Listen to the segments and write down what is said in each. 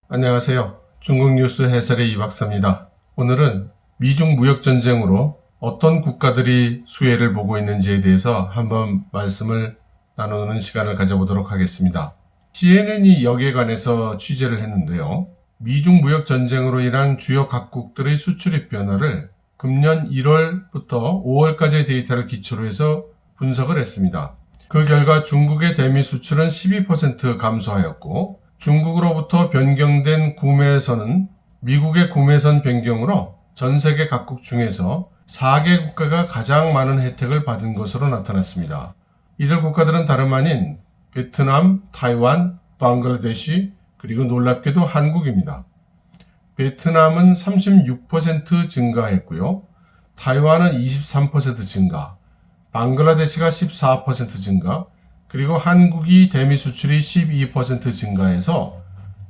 안녕하세요. 중국 뉴스 해설의 이박사입니다. 오늘은 미중 무역전쟁으로 어떤 국가들이 수혜를 보고 있는지에 대해서 한번 말씀을 나누는 시간을 가져보도록 하겠습니다. CNN이 여기에 관해서 취재를 했는데요. 미중 무역전쟁으로 인한 주요 각국들의 수출입 변화를 금년 1월부터 5월까지의 데이터를 기초로 해서 분석을 했습니다. 그 결과 중국의 대미 수출은 12% 감소하였고, 중국으로부터 변경된 구매선은 미국의 구매선 변경으로 전 세계 각국 중에서 4개 국가가 가장 많은 혜택을 받은 것으로 나타났습니다. 이들 국가들은 다름 아닌 베트남, 타이완, 방글라데시, 그리고 놀랍게도 한국입니다. 베트남은 36% 증가했고요. 타이완은 23% 증가, 방글라데시가 14% 증가, 그리고 한국이 대미 수출이 12% 증가해서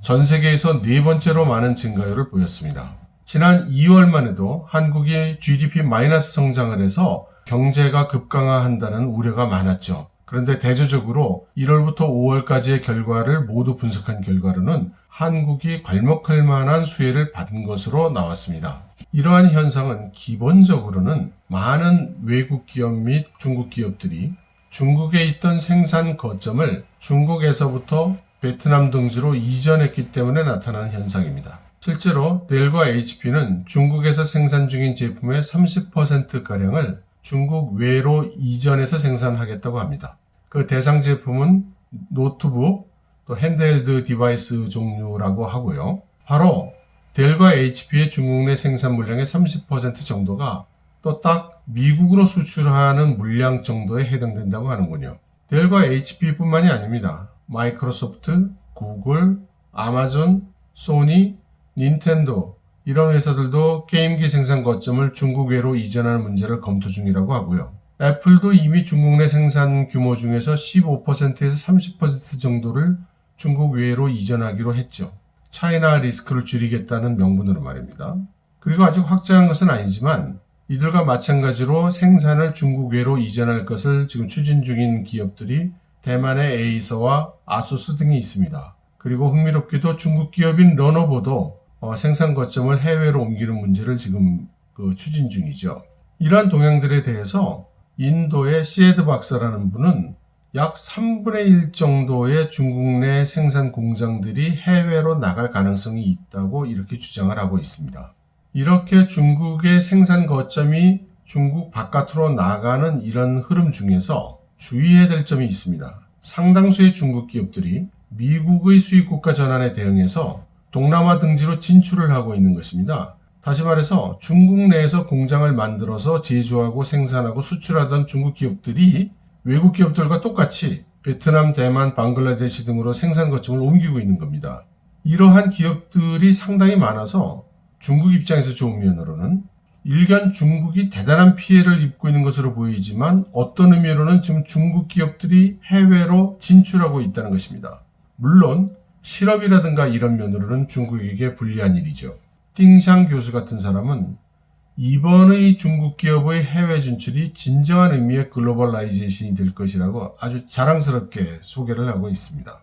전 세계에서 네 번째로 많은 증가율을 보였습니다. 지난 2월만 해도 한국이 GDP 마이너스 성장을 해서 경제가 급강하한다는 우려가 많았죠. 그런데 대조적으로 1월부터 5월까지의 결과를 모두 분석한 결과로는 한국이 괄목할 만한 수혜를 받은 것으로 나왔습니다. 이러한 현상은 기본적으로는 많은 외국 기업 및 중국 기업들이 중국에 있던 생산 거점을 중국에서부터 베트남 등지로 이전했기 때문에 나타나는 현상입니다. 실제로 델과 HP는 중국에서 생산 중인 제품의 30%가량을 중국 외로 이전해서 생산하겠다고 합니다. 그 대상 제품은 노트북, 또 핸드헬드 디바이스 종류라고 하고요. 바로 델과 HP의 중국 내 생산 물량의 30% 정도가 또 딱 미국으로 수출하는 물량 정도에 해당된다고 하는군요. 델과 HP뿐만이 아닙니다. 마이크로소프트, 구글, 아마존, 소니, 닌텐도 이런 회사들도 게임기 생산 거점을 중국 외로 이전하는 문제를 검토 중이라고 하고요. 애플도 이미 중국 내 생산 규모 중에서 15%에서 30% 정도를 중국 외로 이전하기로 했죠. 차이나 리스크를 줄이겠다는 명분으로 말입니다. 그리고 아직 확정한 것은 아니지만 이들과 마찬가지로 생산을 중국 외로 이전할 것을 지금 추진 중인 기업들이 대만의 에이서와 아수스 등이 있습니다. 그리고 흥미롭게도 중국 기업인 러너보도 생산 거점을 해외로 옮기는 문제를 지금 추진 중이죠. 이러한 동향들에 대해서 인도의 시에드 박사라는 분은 약 3분의 1 정도의 중국 내 생산 공장들이 해외로 나갈 가능성이 있다고 이렇게 주장을 하고 있습니다. 이렇게 중국의 생산 거점이 중국 바깥으로 나가는 이런 흐름 중에서 주의해야 될 점이 있습니다. 상당수의 중국 기업들이 미국의 수입국가 전환에 대응해서 동남아 등지로 진출을 하고 있는 것입니다. 다시 말해서 중국 내에서 공장을 만들어서 제조하고 생산하고 수출하던 중국 기업들이 외국 기업들과 똑같이 베트남, 대만, 방글라데시 등으로 생산 거점을 옮기고 있는 겁니다. 이러한 기업들이 상당히 많아서 중국 입장에서 좋은 면으로는 일견 중국이 대단한 피해를 입고 있는 것으로 보이지만 어떤 의미로는 지금 중국 기업들이 해외로 진출하고 있다는 것입니다. 물론 실업이라든가 이런 면으로는 중국에게 불리한 일이죠. 띵샹 교수 같은 사람은 이번의 중국 기업의 해외 진출이 진정한 의미의 글로벌라이제이션이 될 것이라고 아주 자랑스럽게 소개를 하고 있습니다.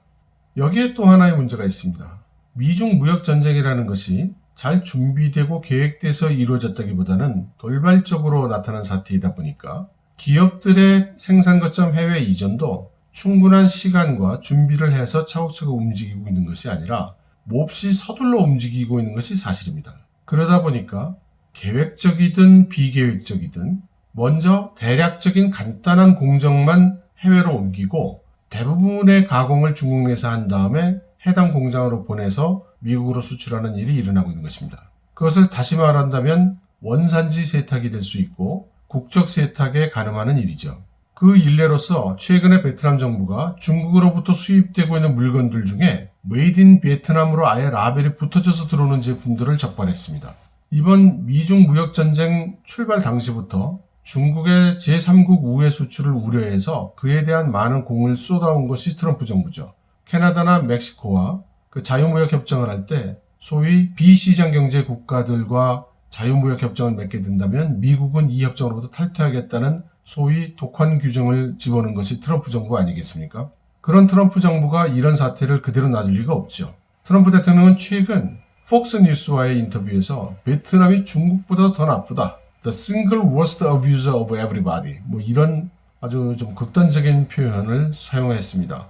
여기에 또 하나의 문제가 있습니다. 미중 무역전쟁이라는 것이 잘 준비되고 계획돼서 이루어졌다기보다는 돌발적으로 나타난 사태이다 보니까 기업들의 생산 거점 해외 이전도 충분한 시간과 준비를 해서 차곡차곡 움직이고 있는 것이 아니라 몹시 서둘러 움직이고 있는 것이 사실입니다. 그러다 보니까 계획적이든 비계획적이든 먼저 대략적인 간단한 공정만 해외로 옮기고 대부분의 가공을 중국 내에서 한 다음에 해당 공장으로 보내서 미국으로 수출하는 일이 일어나고 있는 것입니다. 그것을 다시 말한다면 원산지 세탁이 될 수 있고 국적 세탁에 가늠하는 일이죠. 그 일례로서 최근에 베트남 정부가 중국으로부터 수입되고 있는 물건들 중에 메이드 인 베트남으로 아예 라벨이 붙어져서 들어오는 제품들을 적발했습니다. 이번 미중 무역전쟁 출발 당시부터 중국의 제3국 우회 수출을 우려해서 그에 대한 많은 공을 쏟아온 것이 트럼프 정부죠. 캐나다나 멕시코와 그 자유무역 협정을 할 때 소위 비시장 경제 국가들과 자유무역 협정을 맺게 된다면 미국은 이 협정으로부터 탈퇴하겠다는 소위 독한 규정을 집어넣은 것이 트럼프 정부 아니겠습니까? 그런 트럼프 정부가 이런 사태를 그대로 놔둘 리가 없죠. 트럼프 대통령은 최근 폭스뉴스와의 인터뷰에서 베트남이 중국보다 더 나쁘다. The single worst abuser of everybody. 이런 아주 좀 극단적인 표현을 사용했습니다.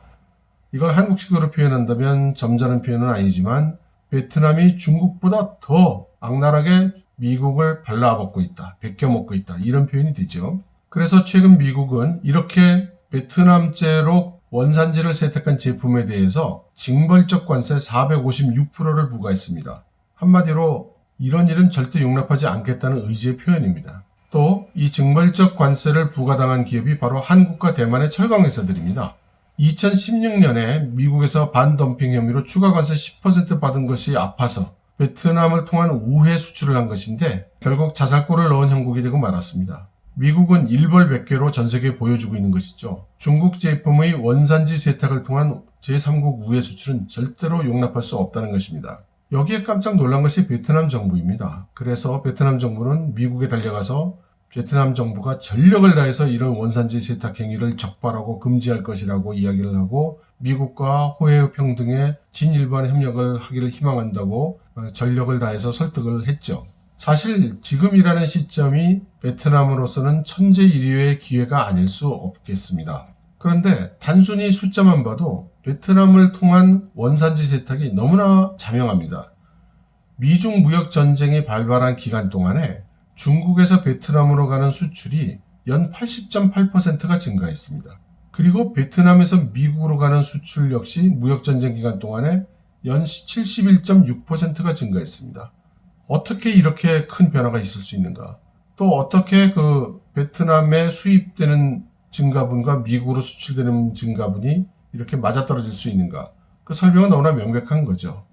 이걸 한국식으로 표현한다면 점잖은 표현은 아니지만 베트남이 중국보다 더 악랄하게 미국을 발라먹고 있다. 베껴먹고 있다. 이런 표현이 되죠. 그래서 최근 미국은 이렇게 베트남제로 원산지를 세탁한 제품에 대해서 징벌적 관세 456%를 부과했습니다. 한마디로 이런 일은 절대 용납하지 않겠다는 의지의 표현입니다. 또 이 징벌적 관세를 부과당한 기업이 바로 한국과 대만의 철강회사들입니다. 2016년에 미국에서 반덤핑 혐의로 추가 관세 10% 받은 것이 아파서 베트남을 통한 우회 수출을 한 것인데 결국 자살골을 넣은 형국이 되고 말았습니다. 미국은 일벌백계로 전세계에 보여주고 있는 것이죠. 중국 제품의 원산지 세탁을 통한 제3국 우회 수출은 절대로 용납할 수 없다는 것입니다. 여기에 깜짝 놀란 것이 베트남 정부입니다. 그래서 베트남 정부는 미국에 달려가서 베트남 정부가 전력을 다해서 이런 원산지 세탁 행위를 적발하고 금지할 것이라고 이야기를 하고 미국과 호혜평등에 진일보한 협력을 하기를 희망한다고 전력을 다해서 설득을 했죠. 사실 지금이라는 시점이 베트남으로서는 천재일위의 기회가 아닐 수 없겠습니다. 그런데 단순히 숫자만 봐도 베트남을 통한 원산지 세탁이 너무나 자명합니다. 미중 무역 전쟁이 발발한 기간 동안에 중국에서 베트남으로 가는 수출이 연 80.8%가 증가했습니다. 그리고 베트남에서 미국으로 가는 수출 역시 무역전쟁 기간 동안에 연 71.6%가 증가했습니다. 어떻게 이렇게 큰 변화가 있을 수 있는가? 또 어떻게 베트남에 수입되는 증가분과 미국으로 수출되는 증가분이 이렇게 맞아떨어질 수 있는가? 그 설명은 너무나 명백한 거죠.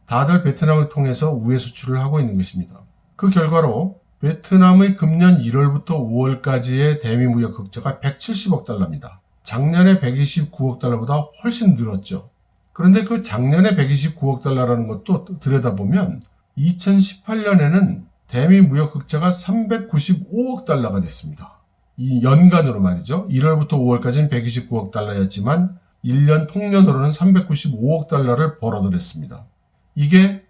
다들 베트남을 통해서 우회 수출을 하고 있는 것입니다. 그 결과로 베트남의 금년 1월부터 5월까지의 대미 무역 흑자가 170억 달러입니다. 작년에 129억 달러보다 훨씬 늘었죠. 그런데 그 작년에 129억 달러라는 것도 들여다보면 2018년에는 대미 무역 흑자가 395억 달러가 됐습니다. 이 연간으로 말이죠. 1월부터 5월까지는 129억 달러였지만 1년 통년으로는 395억 달러를 벌어들였습니다. 이게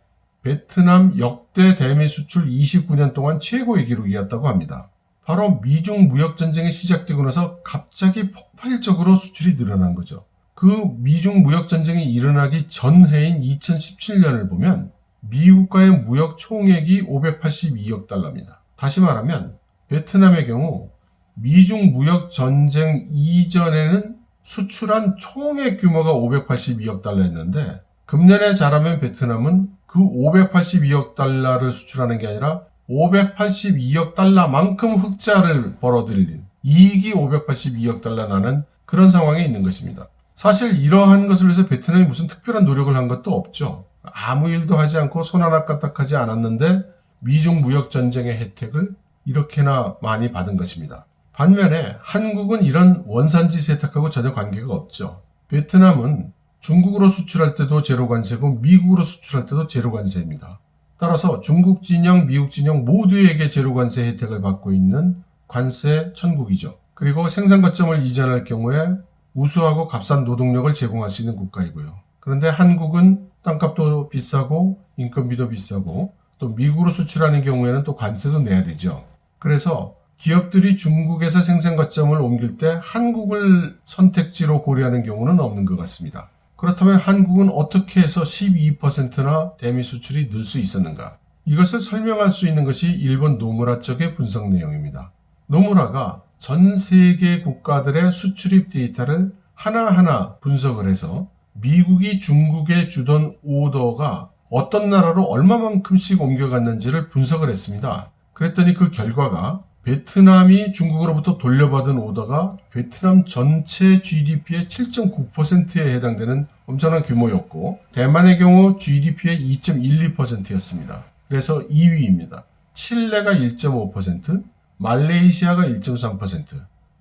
베트남 역대 대미 수출 29년 동안 최고의 기록이었다고 합니다. 바로 미중 무역전쟁이 시작되고 나서 갑자기 폭발적으로 수출이 늘어난 거죠. 그 미중 무역전쟁이 일어나기 전해인 2017년을 보면 미국과의 무역 총액이 582억 달러입니다. 다시 말하면 베트남의 경우 미중 무역전쟁 이전에는 수출한 총액 규모가 582억 달러였는데 금년에 잘하면 베트남은 그 582억 달러를 수출하는 게 아니라 582억 달러만큼 흑자를 벌어들인 이익이 582억 달러 나는 그런 상황에 있는 것입니다. 사실 이러한 것을 위해서 베트남이 무슨 특별한 노력을 한 것도 없죠. 아무 일도 하지 않고 손 하나 까딱하지 않았는데 미중 무역 전쟁의 혜택을 이렇게나 많이 받은 것입니다. 반면에 한국은 이런 원산지 세탁하고 전혀 관계가 없죠. 베트남은 중국으로 수출할 때도 제로 관세고 미국으로 수출할 때도 제로 관세입니다. 따라서 중국 진영, 미국 진영 모두에게 제로 관세 혜택을 받고 있는 관세 천국이죠. 그리고 생산 거점을 이전할 경우에 우수하고 값싼 노동력을 제공할 수 있는 국가이고요. 그런데 한국은 땅값도 비싸고 인건비도 비싸고 또 미국으로 수출하는 경우에는 또 관세도 내야 되죠. 그래서 기업들이 중국에서 생산 거점을 옮길 때 한국을 선택지로 고려하는 경우는 없는 것 같습니다. 그렇다면 한국은 어떻게 해서 12%나 대미 수출이 늘 수 있었는가? 이것을 설명할 수 있는 것이 일본 노무라 쪽의 분석 내용입니다. 노무라가 전 세계 국가들의 수출입 데이터를 하나하나 분석을 해서 미국이 중국에 주던 오더가 어떤 나라로 얼마만큼씩 옮겨갔는지를 분석을 했습니다. 그랬더니 그 결과가 베트남이 중국으로부터 돌려받은 오더가 베트남 전체 GDP의 7.9%에 해당되는 엄청난 규모였고 대만의 경우 GDP의 2.12%였습니다. 그래서 2위입니다. 칠레가 1.5%, 말레이시아가 1.3%,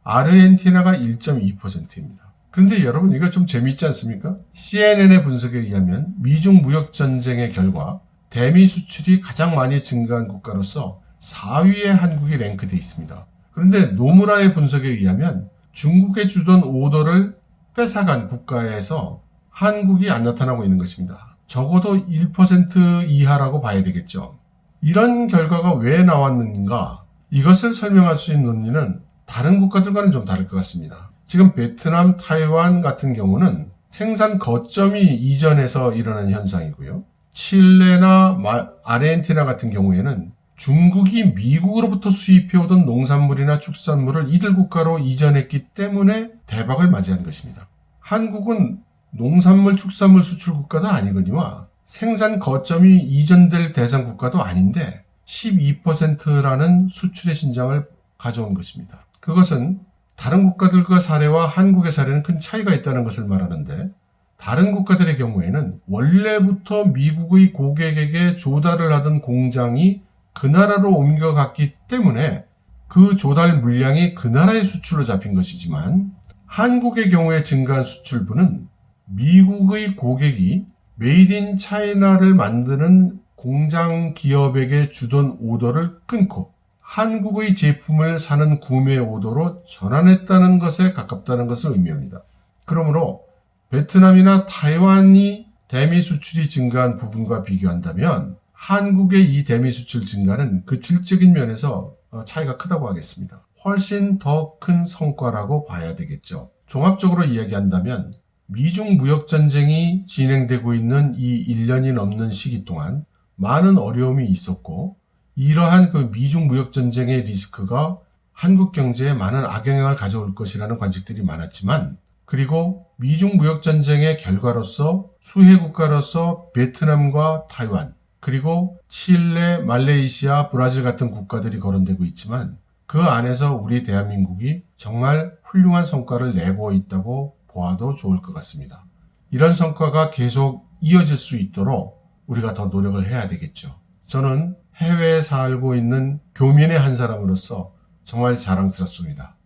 아르헨티나가 1.2%입니다. 근데 여러분 이거 좀 재미있지 않습니까? CNN의 분석에 의하면 미중 무역전쟁의 결과 대미 수출이 가장 많이 증가한 국가로서 4위에 한국이 랭크되어 있습니다. 그런데 노무라의 분석에 의하면 중국에 주던 오더를 뺏어간 국가에서 한국이 안 나타나고 있는 것입니다. 적어도 1% 이하라고 봐야 되겠죠. 이런 결과가 왜 나왔는가? 이것을 설명할 수 있는 논리는 다른 국가들과는 좀 다를 것 같습니다. 지금 베트남, 타이완 같은 경우는 생산 거점이 이전해서 일어난 현상이고요. 칠레나 아르헨티나 같은 경우에는 중국이 미국으로부터 수입해오던 농산물이나 축산물을 이들 국가로 이전했기 때문에 대박을 맞이한 것입니다. 한국은 농산물, 축산물 수출 국가도 아니거니와 생산 거점이 이전될 대상 국가도 아닌데 12%라는 수출의 신장을 가져온 것입니다. 그것은 다른 국가들과 사례와 한국의 사례는 큰 차이가 있다는 것을 말하는데, 다른 국가들의 경우에는 원래부터 미국의 고객에게 조달을 하던 공장이 그 나라로 옮겨갔기 때문에 그 조달 물량이 그 나라의 수출로 잡힌 것이지만, 한국의 경우에 증가한 수출분은 미국의 고객이 메이드 인 차이나를 만드는 공장 기업에게 주던 오더를 끊고 한국의 제품을 사는 구매 오더로 전환했다는 것에 가깝다는 것을 의미합니다. 그러므로 베트남이나 타이완이 대미 수출이 증가한 부분과 비교한다면 한국의 이 대미 수출 증가는 그 질적인 면에서 차이가 크다고 하겠습니다. 훨씬 더 큰 성과라고 봐야 되겠죠. 종합적으로 이야기한다면 미중 무역전쟁이 진행되고 있는 이 1년이 넘는 시기 동안 많은 어려움이 있었고, 이러한 그 미중 무역전쟁의 리스크가 한국 경제에 많은 악영향을 가져올 것이라는 관측들이 많았지만, 그리고 미중 무역전쟁의 결과로서 수혜 국가로서 베트남과 타이완, 그리고 칠레, 말레이시아, 브라질 같은 국가들이 거론되고 있지만, 그 안에서 우리 대한민국이 정말 훌륭한 성과를 내고 있다고 보아도 좋을 것 같습니다. 이런 성과가 계속 이어질 수 있도록 우리가 더 노력을 해야 되겠죠. 저는 해외에 살고 있는 교민의 한 사람으로서 정말 자랑스럽습니다.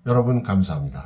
여러분 감사합니다.